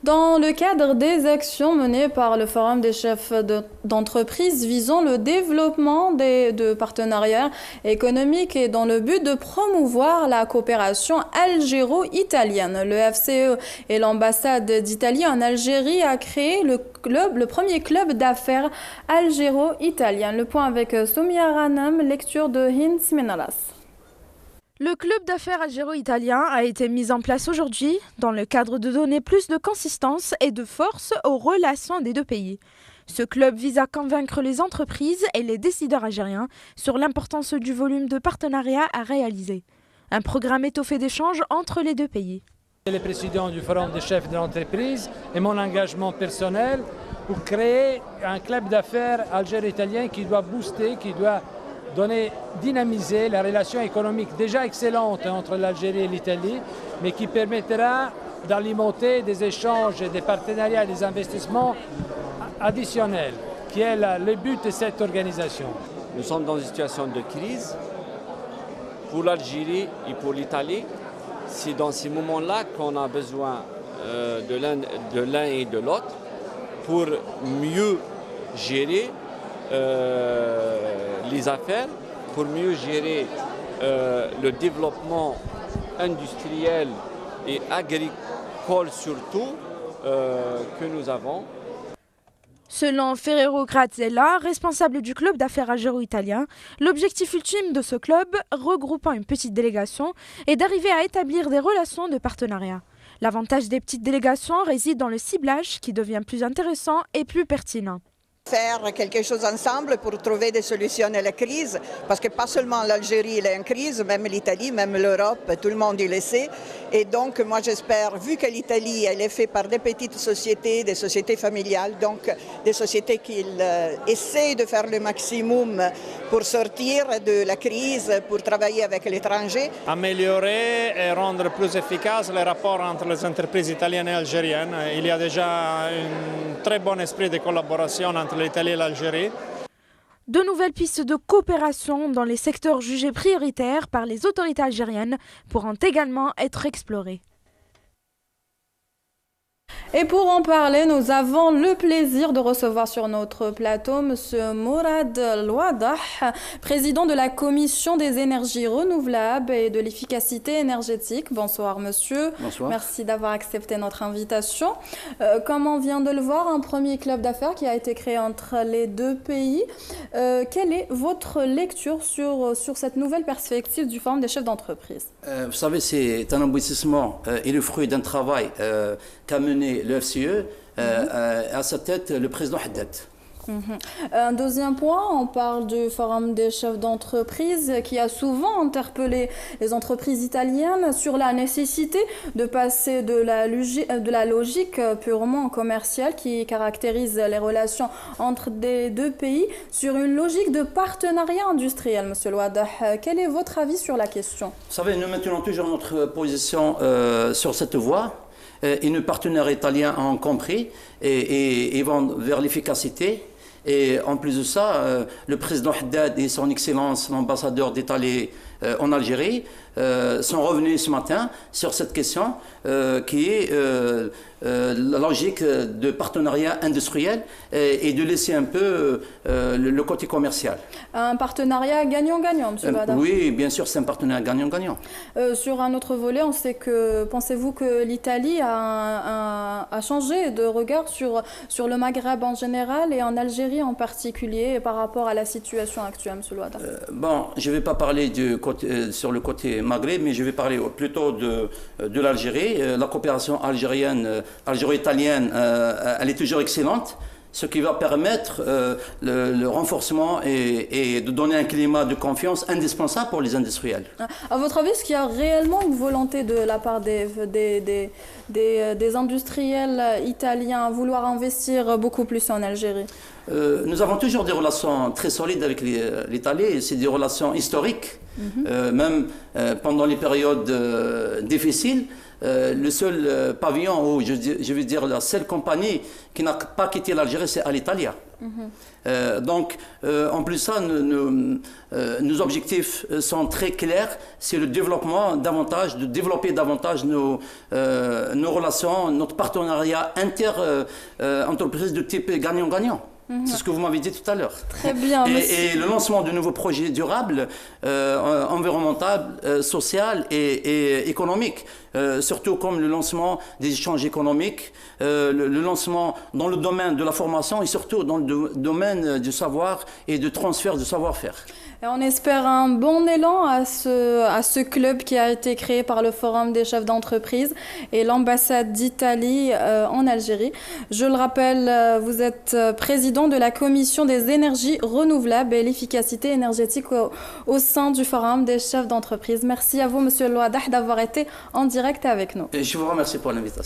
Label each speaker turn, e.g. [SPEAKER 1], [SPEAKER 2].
[SPEAKER 1] Dans le cadre des actions menées par le Forum des chefs d'entreprise visant le développement de partenariats économiques et dans le but de promouvoir la coopération algéro-italienne, le FCE et l'ambassade d'Italie en Algérie a créé le premier club d'affaires algéro-italien. Le point avec Soumia Ranam, lecture de Hind Simenalas.
[SPEAKER 2] Le club d'affaires algéro-italien a été mis en place aujourd'hui dans le cadre de donner plus de consistance et de force aux relations des deux pays. Ce club vise à convaincre les entreprises et les décideurs algériens sur l'importance du volume de partenariats à réaliser. Un programme étoffé d'échanges entre les deux pays.
[SPEAKER 3] Le président du Forum des chefs d'entreprise et mon engagement personnel pour créer un club d'affaires algéro-italien qui doit booster, qui doit dynamiser la relation économique déjà excellente entre l'Algérie et l'Italie, mais qui permettra d'alimenter des échanges, des partenariats et des investissements additionnels, qui est le but de cette organisation.
[SPEAKER 4] Nous sommes dans une situation de crise pour l'Algérie et pour l'Italie. C'est dans ces moments-là qu'on a besoin de l'un et de l'autre pour mieux gérer les affaires, pour mieux gérer le développement industriel et agricole surtout que nous avons.
[SPEAKER 2] Selon Ferrero Graziella, responsable du club d'affaires algéro-italien, l'objectif ultime de ce club, regroupant une petite délégation, est d'arriver à établir des relations de partenariat. L'avantage des petites délégations réside dans le ciblage qui devient plus intéressant et plus pertinent.
[SPEAKER 5] Faire quelque chose ensemble pour trouver des solutions à la crise, parce que pas seulement l'Algérie est en crise, même l'Italie, même l'Europe, tout le monde y le sait. Et donc moi j'espère, vu que l'Italie elle est faite par des petites sociétés, des sociétés familiales, donc des sociétés qui essaient de faire le maximum pour sortir de la crise, pour travailler avec l'étranger.
[SPEAKER 6] Améliorer et rendre plus efficaces les rapports entre les entreprises italiennes et algériennes. Il y a déjà un très bon esprit de collaboration entre l'Italie et l'Algérie.
[SPEAKER 2] De nouvelles pistes de coopération dans les secteurs jugés prioritaires par les autorités algériennes pourront également être explorées.
[SPEAKER 1] Et pour en parler, nous avons le plaisir de recevoir sur notre plateau M. Mourad Louadah, président de la Commission des énergies renouvelables et de l'efficacité énergétique. Bonsoir monsieur.
[SPEAKER 7] Bonsoir.
[SPEAKER 1] Merci d'avoir accepté notre invitation. Comme on vient de le voir, un premier club d'affaires qui a été créé entre les deux pays. Quelle est votre lecture sur cette nouvelle perspective du Forum des chefs d'entreprise?
[SPEAKER 7] Vous savez, c'est un aboutissement et le fruit d'un travail qu'a mené le FCE, à sa tête le président Haddad.
[SPEAKER 1] Un deuxième point, on parle du Forum des chefs d'entreprise qui a souvent interpellé les entreprises italiennes sur la nécessité de passer de la logique purement commerciale qui caractérise les relations entre les deux pays sur une logique de partenariat industriel. Monsieur Louadah, quel est votre avis sur la question?
[SPEAKER 7] Vous savez, nous maintenons toujours notre position sur cette voie. Et nos partenaires italiens ont compris et vont vers l'efficacité. Et en plus de ça, le président Haddad et son Excellence, l'ambassadeur d'Italie en Algérie, sont revenus ce matin sur cette question qui est la logique de partenariat industriel et de laisser un peu le côté commercial.
[SPEAKER 1] Un partenariat gagnant-gagnant, M. Bada.
[SPEAKER 7] Oui, bien sûr, c'est un partenariat gagnant-gagnant.
[SPEAKER 1] Sur un autre volet, on sait que, pensez-vous que l'Italie a changé de regard sur le Maghreb en général et en Algérie en particulier par rapport à la situation actuelle, M. Louadah?
[SPEAKER 7] Bon, je ne vais pas parler sur le côté Maghreb, mais je vais parler plutôt de l'Algérie. La coopération algéro-italienne, elle est toujours excellente, ce qui va permettre le renforcement et de donner un climat de confiance indispensable pour les industriels.
[SPEAKER 1] À votre avis, est-ce qu'il y a réellement une volonté de la part des industriels italiens à vouloir investir beaucoup plus en Algérie?
[SPEAKER 7] Nous avons toujours des relations très solides avec l'Italie. C'est des relations historiques. Même pendant les périodes difficiles, le seul pavillon, ou je veux dire la seule compagnie qui n'a pas quitté l'Algérie, c'est Alitalia. Donc, en plus de ça, nos objectifs sont très clairs. C'est le développement davantage, de développer davantage nos relations, notre partenariat inter-entreprise de type gagnant-gagnant. C'est ce que vous m'avez dit tout à l'heure.
[SPEAKER 1] Très bien.
[SPEAKER 7] Et le lancement de nouveaux projets durables, environnementaux, social et économiques, surtout comme le lancement des échanges économiques, le lancement dans le domaine de la formation et surtout dans le domaine du savoir et du transfert du savoir-faire.
[SPEAKER 1] Et on espère un bon élan à ce club qui a été créé par le Forum des chefs d'entreprise et l'ambassade d'Italie en Algérie. Je le rappelle, vous êtes président de la commission des énergies renouvelables et l'efficacité énergétique au sein du Forum des chefs d'entreprise. Merci à vous, Monsieur Louadah, d'avoir été en direct avec nous.
[SPEAKER 7] Et je vous remercie pour l'invitation.